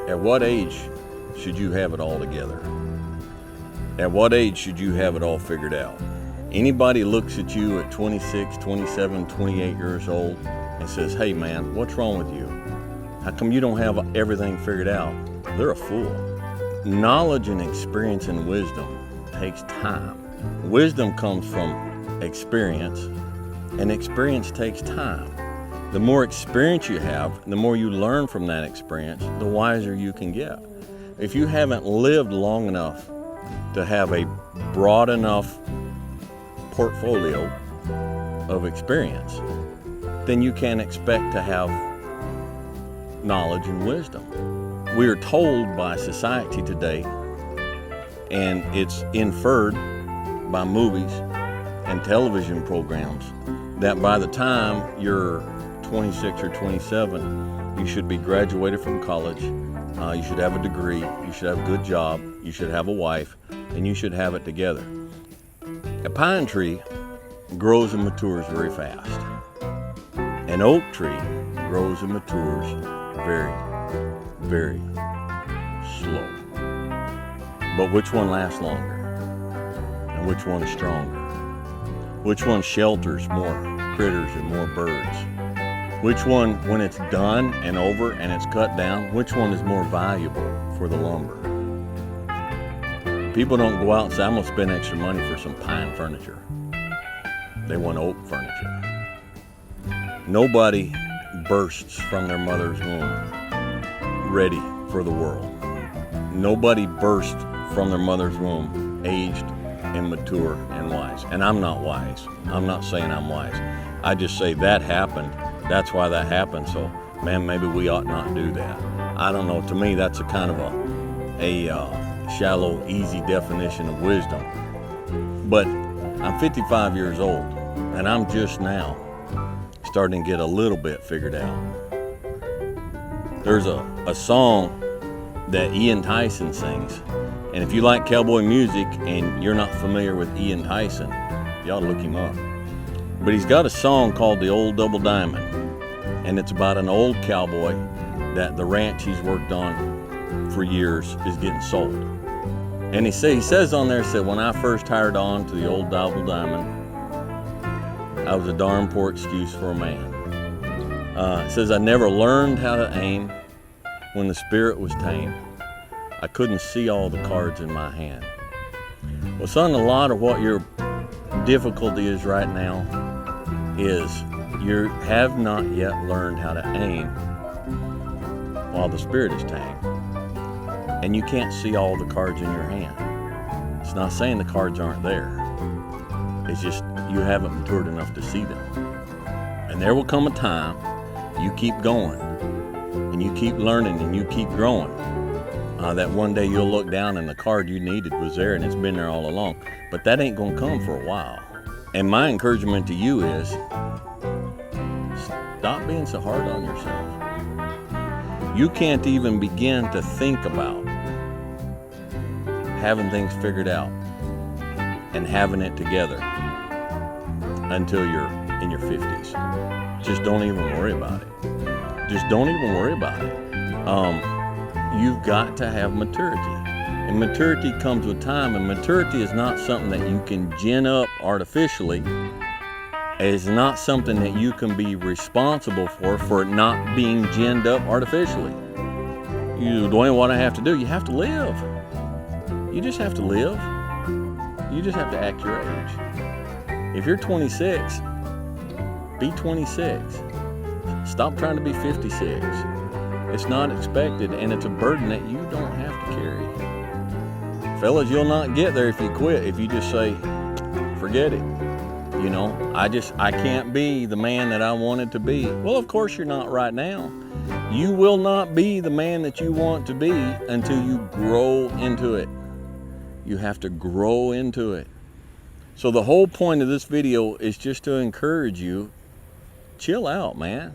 At what age should you have it all together? At what age should you have it all figured out? Anybody looks at you at 26, 27, 28 years old and says, hey man, what's wrong with you? How come you don't have everything figured out? They're a fool. Knowledge and experience and wisdom takes time. Wisdom comes from experience, and experience takes time. The more experience you have, the more you learn from that experience, the wiser you can get. If you haven't lived long enough to have a broad enough portfolio of experience, then you can't expect to have knowledge and wisdom. We are told by society today, and it's inferred by movies and television programs, that by the time you're 26 or 27, you should be graduated from college, you should have a degree, you should have a good job, you should have a wife, and you should have it together. A pine tree grows and matures very fast. An oak tree grows and matures very, very slow. But which one lasts longer? And which one is stronger? Which one shelters more critters and more birds? Which one, when it's done and over and it's cut down, which one is more valuable for the lumber? People don't go out and say, I'm going to spend extra money for some pine furniture. They want oak furniture. Nobody bursts from their mother's womb ready for the world. Nobody bursts from their mother's womb aged and mature and wise. And I'm not wise. I'm not saying I'm wise. I just say that happened. That's why that happened. So, man, maybe we ought not do that. I don't know. To me, that's a kind of a shallow, easy definition of wisdom. But I'm 55 years old, and I'm just now starting to get a little bit figured out. There's a song that Ian Tyson sings, and if you like cowboy music and you're not familiar with Ian Tyson, you ought to look him up. But he's got a song called The Old Double Diamond, and it's about an old cowboy that the ranch he's worked on for years is getting sold. And he says on there, when I first hired on to the old Double Diamond, I was a darn poor excuse for a man. It says, I never learned how to aim when the spirit was tame. I couldn't see all the cards in my hand. Well, son, a lot of what your difficulty is right now is you have not yet learned how to aim while the spirit is tame. And you can't see all the cards in your hand. It's not saying the cards aren't there. It's just you haven't matured enough to see them. And there will come a time you keep going and you keep learning and you keep growing, that one day you'll look down and the card you needed was there and it's been there all along. But that ain't going to come for a while. And my encouragement to you is stop being so hard on yourself. You can't even begin to think about having things figured out and having it together until you're in your 50s. Just don't even worry about it. Just don't even worry about it. You've got to have maturity. And maturity comes with time, and maturity is not something that you can gin up artificially. It's not something that you can be responsible for it not being ginned up artificially. Dwayne, what I have to do? You have to live. You just have to live. You just have to act your age. If you're 26, be 26. Stop trying to be 56. It's not expected, and it's a burden that you don't have to carry. Fellas, you'll not get there if you quit, if you just say, forget it. I can't be the man that I wanted to be. Well, of course you're not right now. You will not be the man that you want to be until you grow into it. You have to grow into it. So the whole point of this video is just to encourage you, chill out, man.